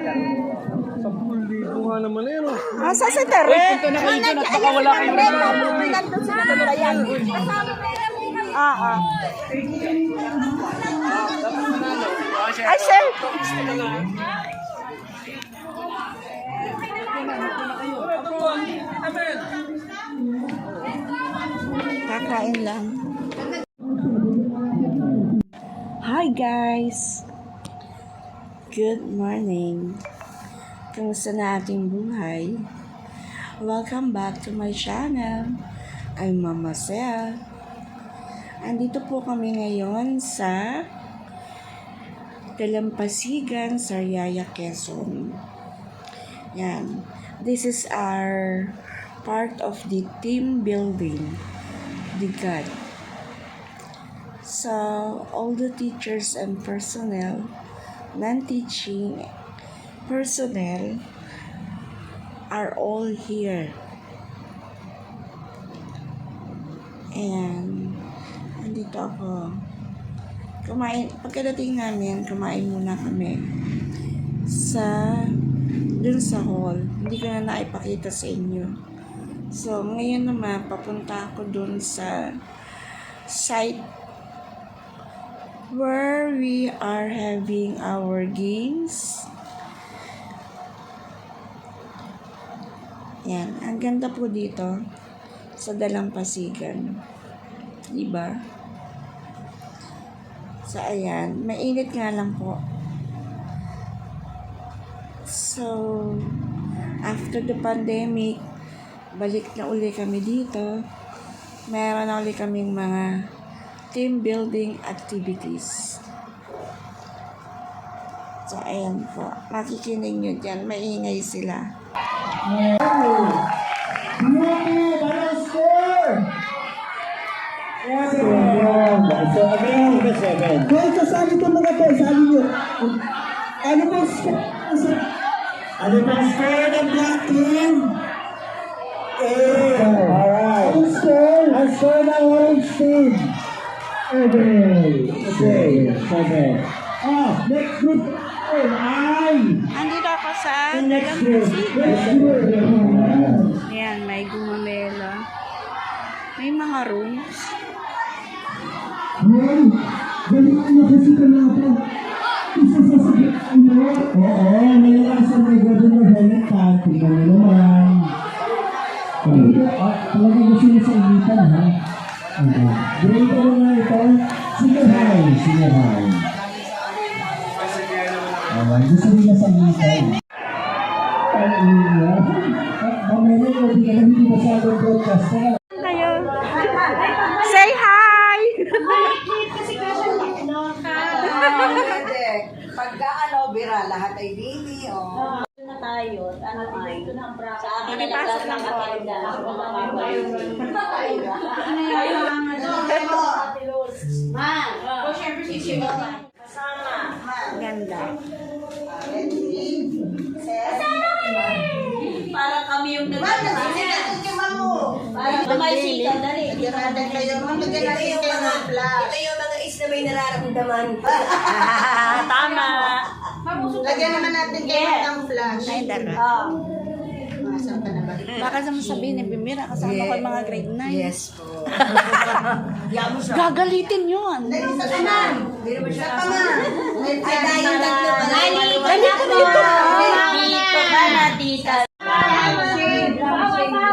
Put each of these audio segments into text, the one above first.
10,000 nga naman eh, no? Sa Tere? Punta na kayo dyan at baka wala kayo rin. Nandun sila Tagalayan. Ay, sir. Kakain lang. Hi guys! Good morning! Kamusta na ating buhay? Welcome back to my channel. I'm Mama Sel. Andito po kami ngayon sa Dalampasigan, Sariaya, Quezon. Yan. This is our part of the team building, the GAD. So, all the teachers and personnel, non-teaching personnel are all here. And, andito ako. Pagkadating namin, kumain muna kami dun sa hall. Hindi ko na naipakita sa inyo. So, ngayon naman, papunta ako dun sa site where we are having our games. Yan. Ang ganda po dito sa Dalampasigan. Diba? So, ayan. Mainit nga lang po. So, after the pandemic, balik na uli kami dito. Meron na uli kaming mga team building activities. So, ayan po. Makikinig nyo dyan. Maingay sila. Guys, sasali ko mga to. Sali nyo. Ano bang score ng black team? Alright. Ang score ng orange team? Okay. Next group. Andito ako sa Next group. Ayan, may gumamela. May mga rooms. Galing na kasi ka natin. Isa sa sakit ano? Oo, may nasa may gado na helmet pa. Tingnan mo naman. Talaga gusto niya sa initan, ha? Grade ano nga ito? Senior high. Gusto nila sa initan. Mamaya ko, hindi ba sa broadcast? Tayo. Say hi! Pagka bira, lahat ay bini o... na tayo, ay, sa akin na lakas ng katenda. Kasama. Ganda. Para kami yung may sika, dali. Ito yung mga is na may nararamdaman. Tama. Lagyan naman natin kayo ng flash. Ay, dala. Masang ka na ba? Baka naman sabihin ni Bimira, kasama ko yung mga grade 9. Yes po. Gagalitin yun. Sa kanan. Sa kanan. Ay, tayong tatlo pala. Ganito dito. Dito ka na, tita.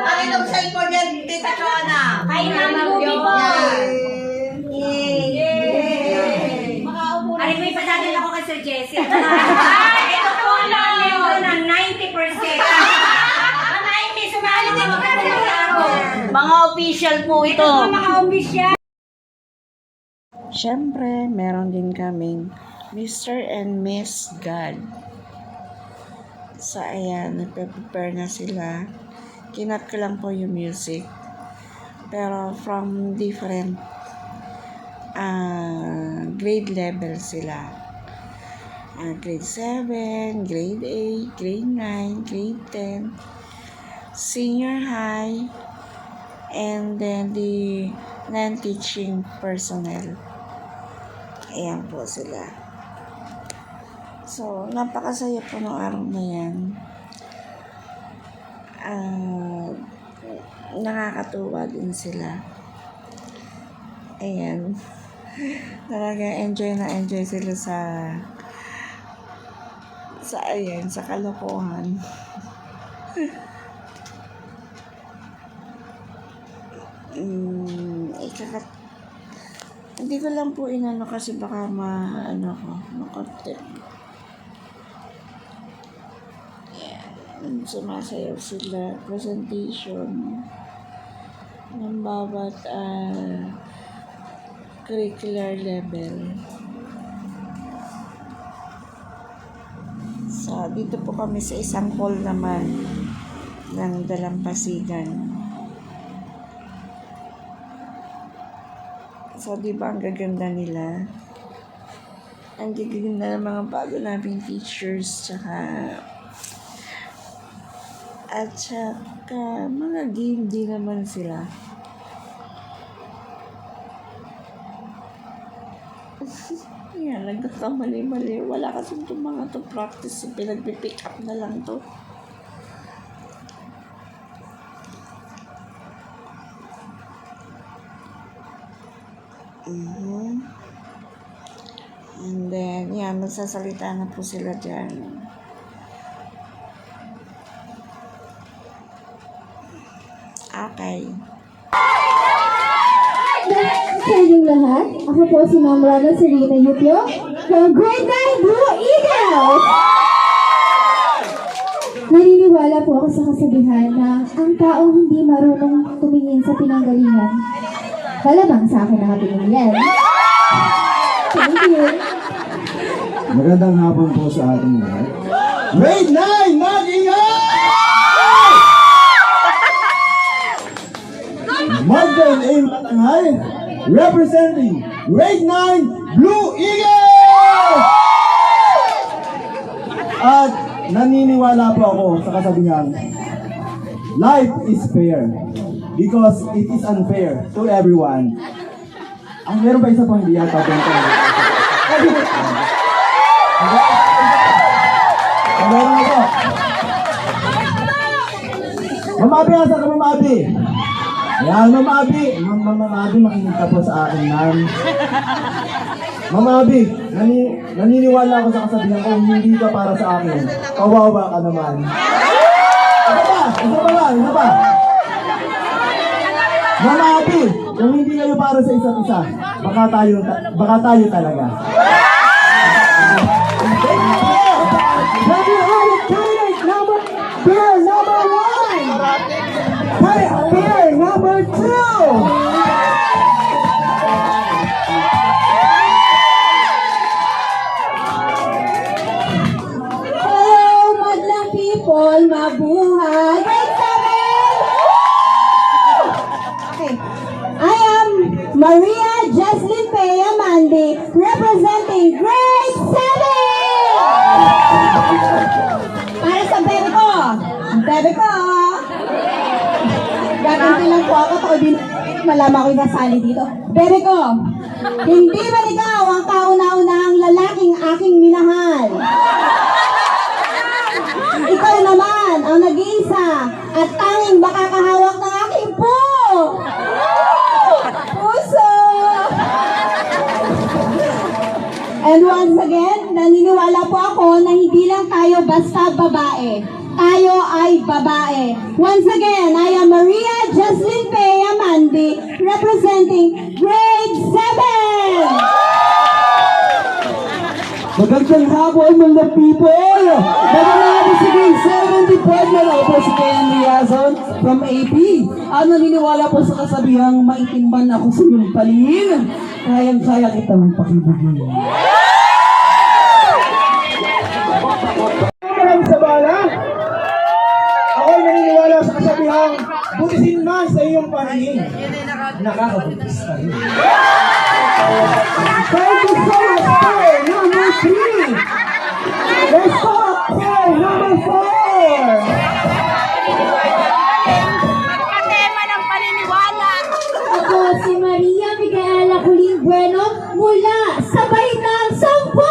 Ang itong cellphone yan, tita Chona. Kay Mami Bubi po. Ay, may pasadal ako kay Sir Jesse. Ay, ito po lang ito ng 90%. Ay, sumali din mo kasi Mga official po ito. mga opisya. Siyempre, meron din kaming Mr. and Miss God. So, ayan, nagpe-prepare na sila. Kinat ko lang po yung music. Pero from different grade level sila. Grade 7, grade 8, grade 9, grade 10, senior high, and then the non-teaching personnel. Ayan po sila. So, napakasaya po ng araw na yan. Nakakatuwa din sila. Ayan. Talaga enjoy na enjoy sila sa kalokohan. Hindi ko lang po inano kasi baka makontent. Ayan. Sumasayaw sila. Presentation ng bawat curricular level. So, dito po kami sa isang hall naman ng Dalampasigan. So, di ba ang gaganda nila? Ang gaganda ng mga bago naming teachers, at saka mga game din naman sila. Yan, nagkakamali-mali. Wala kasi itong mga to practice. Pinagpipick up na lang to. And then, yan, magsasalita na po sila dyan. Okay. Sa inyong lahat, ako po si Ma'am Rana Serena Yupio from Grade 9 Blue Eagles! Naniniwala po ako sa kasabihan na ang taong hindi marunong tumingin sa pinanggalingan, malamang sa akin nakatingin yan. Thank you. Magandang hapon po sa ating lahat. Grade 9, mag-ingay! Magdan A. Matangay, representing Grade 9 Blue Eagles! At naniniwala po ako sa kasabihan, life is fair because it is unfair to everyone. Ang meron pa isa pang hindi yata po. Meron ako. Mamabi, asa ka mamabi? Yan, mamabi. Mamabi, makinig ka po sa akin, ma'am. Mamabi, naniniwala ako sa kasabihan kung hindi ka para sa akin, kawawa ka naman. Isa pa. Mamabi, kung hindi kayo para sa isa't isa, baka tayo talaga. Beer number 1! Beer number 2! Hello, madlang people, mabuhay! Grade 7! Okay. I am Maria Jesslyn Pea Mandi, representing Grade 7! Para sa bebe ko! Bebe ko! Gaganti lang po ako pag malaman ko yung nasali dito. Bebe ko! Hindi ba ikaw ang kauna-unahang lalaking aking minahal? Ikaw naman ang nag-iisa at tanging makakahawak ng aking puso! And once again, naniniwala po ako na hindi lang tayo basta babae. Tayo ay babae. Once again, I am Maria Jesslyn Pea Mandi, representing Grade 7! Magandang hapon, mga people! Magandang hapon si Grade 7 Department. Ako po si Kayan Riazon from AP. Naniniwala po sa kasabihang maitimban ako sa iyong palin. Kayang-kaya kitang pakibugin. Sa bala, ako'y naniniwala sa kasabihang butisin man sa iyong paningin. Nakakabutis ka rin. Thank you so much, player number 3. Let's go up player number 4. Tema ng paniniwala. Ako si Maria Micaela Culin Bueno mula sa Baitang Sampung!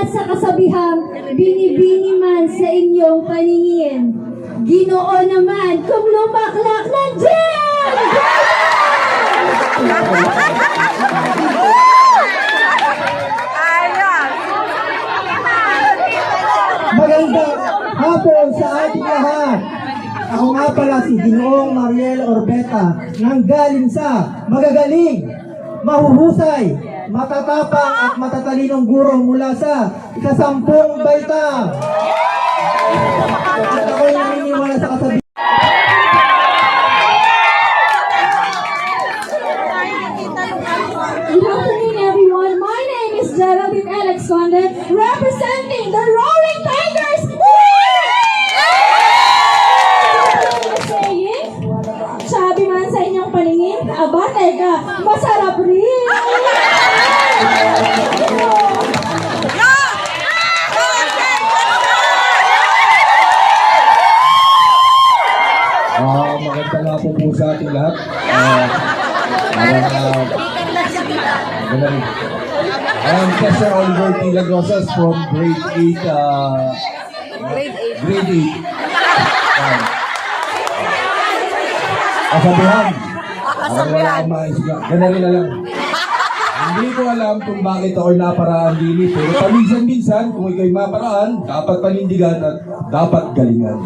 sa kasabihang binibini man sa inyong paningin. Ginoo naman kung lumaklak nandiyan! Magandang hapon sa ating lahat. Ako nga pala si Ginoong Mariel Orbeta nang galing sa magagaling, mahuhusay, matatapang at matatalinong guro mula sa ika-10 baita. At ako'y naniniwala sa kasabihan. Good afternoon, everyone. My name is Geraldine Alex Conde, representing the Roaring Tigers. Saying, sabi man sa inyong paningin, aba, teka, masarap rin. Maganda nga po sa ating lahat. I'm Cesar Oliver T. Lagrosas from grade 8. Grade 8. Kasabihan. Wala akong maisip. Ganun na lang. Hindi ko alam kung bakit ako'y naparaan dili, pero paminsan-minsan, kung ikaw'y maparaan, dapat panindigan at dapat galingan.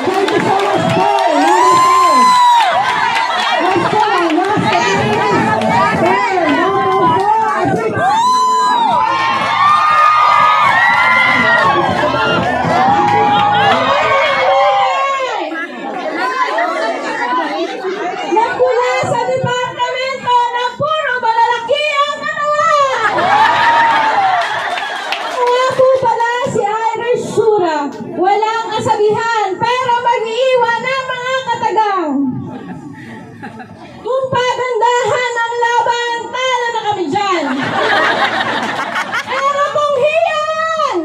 Thank you so much, Paul. Nagmula sa departamento na puro malalaki ang nanawa. Nga po pala si Irish Shura. Walang kasabihan pero mag-iiwan ng mga katagang. Kung pagandahan ang laban, talo na kami dyan. Pero kung hiyan!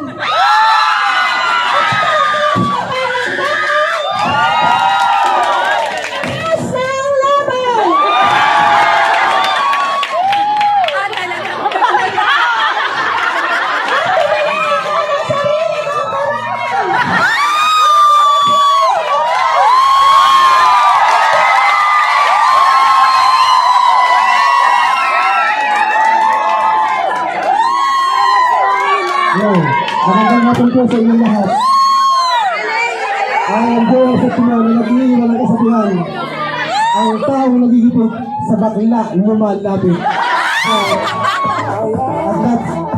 Takas na ang laban! At tumingin ako ng sarili kong paraan! Magandang hapon po sa inyong lahat. Ang buhay sa Pinoy na nag-iiwan ng kasabihan. Ang taong nagigipot sa bakla, lumalapit.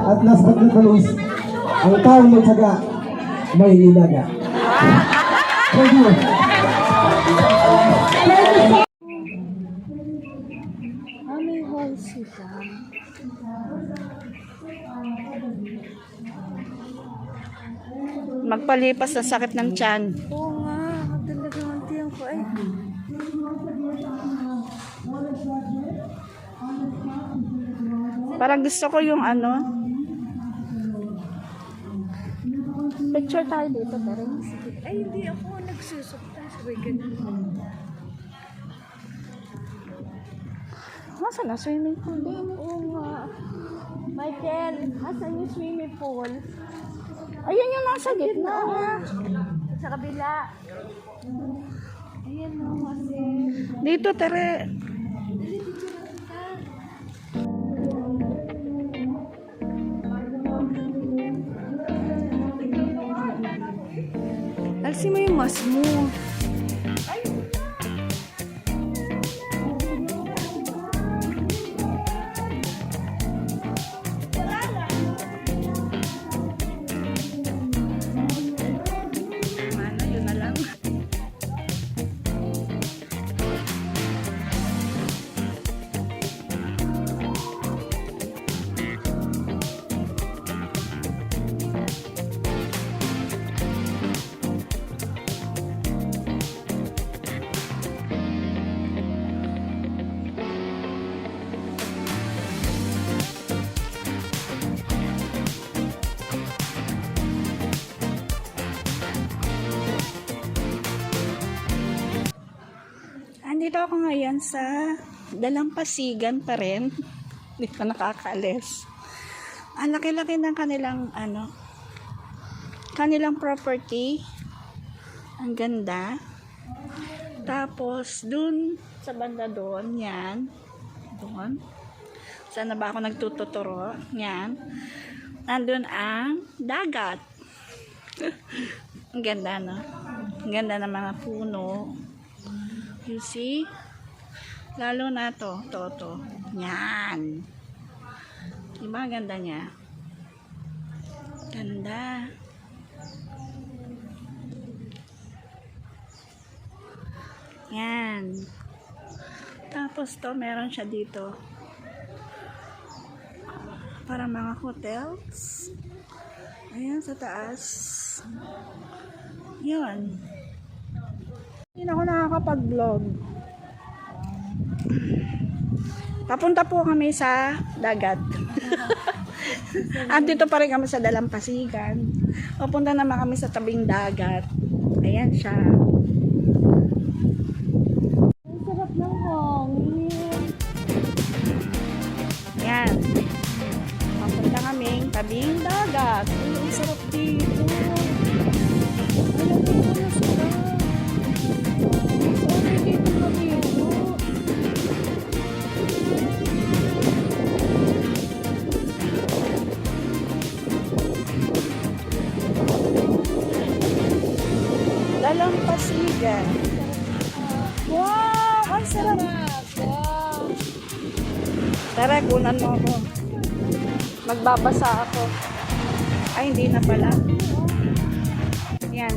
At last but not least, ang taong may tsaga, may nilaga. Thank you. Magpalipas sa sakit ng tiyan. Oo nga, talagang ang tiyan ko ay. Parang gusto ko yung ano. Picture tayo dito, pero. Ay, hindi ako nagsusuktan. Sabay ganun. Nasaan na swimming pool din? Oo nga. Michael, asan yung swimming pool? Ayun yung nasa gitna. Sa kabila. Ayan o, kasi. Dito, tere. Alsi mo yung mas mo. Ano, yun na lang. Andito ako ngayon sa Dalampasigan pa rin. Hindi pa nakakaalis. Ang laki-laki ng kanilang property. Ang ganda. Tapos, dun sa banda doon, yan. Doon. Saan na ba ako nagtututuro? Yan. Nandun ang dagat. Ang ganda, no? Ang ganda ng mga puno. You see? Lalo na to. Yan. Diba ang ganda niya? Ganda. Yan. Tapos to, meron siya dito. Para mga hotels. Ayan, sa taas. Yun. Hindi na ako nakakapag-vlog. Papunta po kami sa dagat. At dito pa rin kami sa Dalampasigan. Papunta naman kami sa tabing dagat. Ayan siya. Ang sarap ng hangin. Ayan. Papunta kaming tabing dagat. Ay, ang sarap dito. Alam mo, ang sarap. Sorry dito na dito. Dalampasigan. Wow! Ang sarap. Tara, kunan mo ako. Magbabasa ako. Ay, hindi na pala. Yan.